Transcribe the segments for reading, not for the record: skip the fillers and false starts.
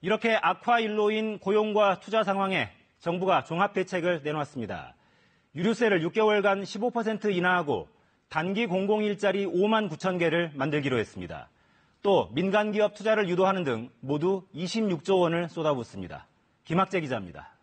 이렇게 악화일로인 고용과 투자 상황에 정부가 종합대책을 내놓았습니다. 유류세를 6개월간 15% 인하하고 단기 공공일자리 5만 9천 개를 만들기로 했습니다. 또 민간기업 투자를 유도하는 등 모두 26조 원을 쏟아붓습니다. 김학재 기자입니다.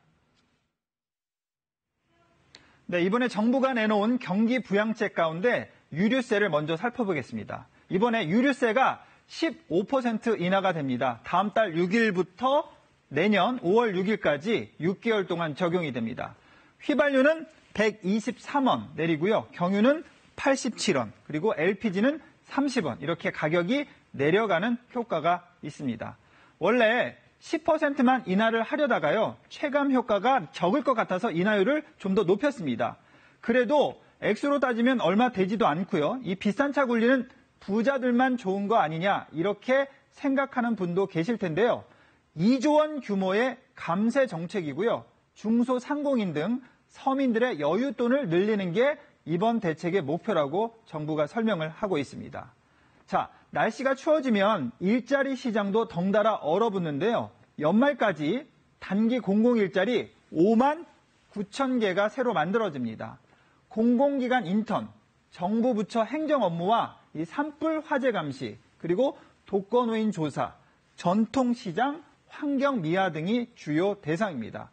네, 이번에 정부가 내놓은 경기 부양책 가운데 유류세를 먼저 살펴보겠습니다. 이번에 유류세가 15% 인하가 됩니다. 다음 달 6일부터 내년 5월 6일까지 6개월 동안 적용이 됩니다. 휘발유는 123원 내리고요. 경유는 87원, 그리고 LPG는 30원 이렇게 가격이 내려가는 효과가 있습니다. 원래 10%만 인하를 하려다가요. 체감 효과가 적을 것 같아서 인하율을 좀 더 높였습니다. 그래도 액수로 따지면 얼마 되지도 않고요. 이 비싼 차 굴리는 부자들만 좋은 거 아니냐 이렇게 생각하는 분도 계실 텐데요. 2조 원 규모의 감세 정책이고요. 중소상공인 등 서민들의 여윳돈을 늘리는 게 이번 대책의 목표라고 정부가 설명을 하고 있습니다. 자, 날씨가 추워지면 일자리 시장도 덩달아 얼어붙는데요. 연말까지 단기 공공일자리 5만 9천 개가 새로 만들어집니다. 공공기관 인턴, 정부 부처 행정 업무와 이 산불 화재 감시, 그리고 독거노인 조사, 전통시장, 환경미화 등이 주요 대상입니다.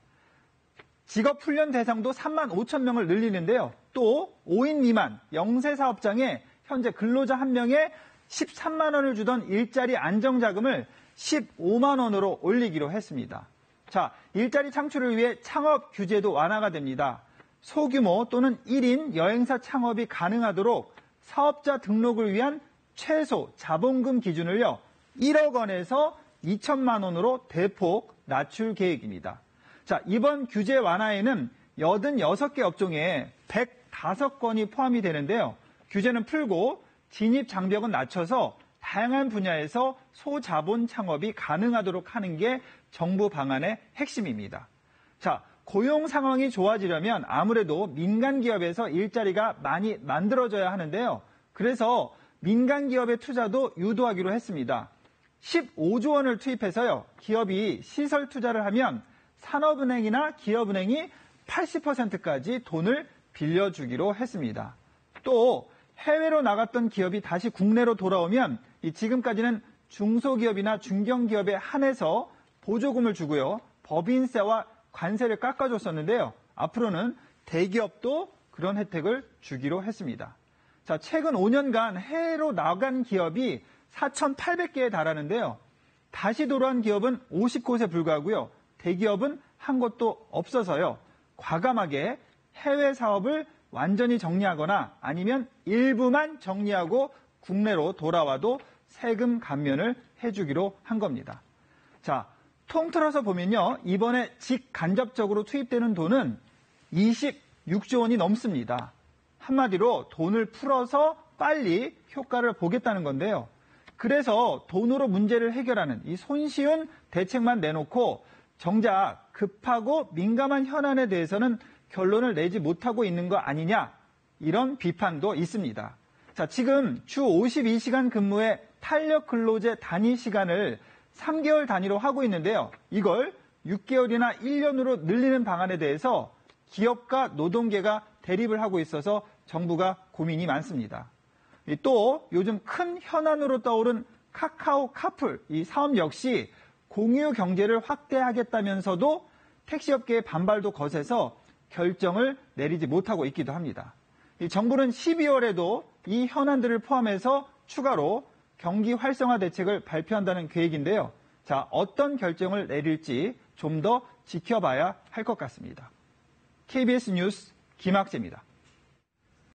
직업훈련 대상도 3만 5천 명을 늘리는데요. 또 5인 미만 영세사업장에 현재 근로자 1명에 13만 원을 주던 일자리 안정자금을 15만 원으로 올리기로 했습니다. 자, 일자리 창출을 위해 창업 규제도 완화가 됩니다. 소규모 또는 1인 여행사 창업이 가능하도록 사업자 등록을 위한 최소 자본금 기준을요, 1억 원에서 2천만 원으로 대폭 낮출 계획입니다. 자, 이번 규제 완화에는 86개 업종에 105건이 포함이 되는데요. 규제는 풀고 진입 장벽은 낮춰서 다양한 분야에서 소자본 창업이 가능하도록 하는 게 정부 방안의 핵심입니다. 자, 고용 상황이 좋아지려면 아무래도 민간 기업에서 일자리가 많이 만들어져야 하는데요. 그래서 민간 기업의 투자도 유도하기로 했습니다. 15조 원을 투입해서요. 기업이 시설 투자를 하면 산업은행이나 기업은행이 80%까지 돈을 빌려주기로 했습니다. 또 해외로 나갔던 기업이 다시 국내로 돌아오면 지금까지는 중소기업이나 중견기업에 한해서 보조금을 주고요. 법인세와 관세를 깎아줬었는데요. 앞으로는 대기업도 그런 혜택을 주기로 했습니다. 자, 최근 5년간 해외로 나간 기업이 4,800개에 달하는데요. 다시 돌아온 기업은 50곳에 불과하고요. 대기업은 한 곳도 없어서요. 과감하게 해외 사업을 완전히 정리하거나 아니면 일부만 정리하고 국내로 돌아와도 세금 감면을 해주기로 한 겁니다. 자, 통틀어서 보면요. 이번에 직간접적으로 투입되는 돈은 26조 원이 넘습니다. 한마디로 돈을 풀어서 빨리 효과를 보겠다는 건데요. 그래서 돈으로 문제를 해결하는 이 손쉬운 대책만 내놓고 정작 급하고 민감한 현안에 대해서는 결론을 내지 못하고 있는 거 아니냐, 이런 비판도 있습니다. 자, 지금 주 52시간 근무의 탄력 근로제 단위 시간을 3개월 단위로 하고 있는데요. 이걸 6개월이나 1년으로 늘리는 방안에 대해서 기업과 노동계가 대립을 하고 있어서 정부가 고민이 많습니다. 또 요즘 큰 현안으로 떠오른 카카오 카풀, 이 사업 역시 공유 경제를 확대하겠다면서도 택시업계의 반발도 거세서 결정을 내리지 못하고 있기도 합니다. 정부는 12월에도 이 현안들을 포함해서 추가로 경기 활성화 대책을 발표한다는 계획인데요. 자, 어떤 결정을 내릴지 좀 더 지켜봐야 할 것 같습니다. KBS 뉴스 김학재입니다.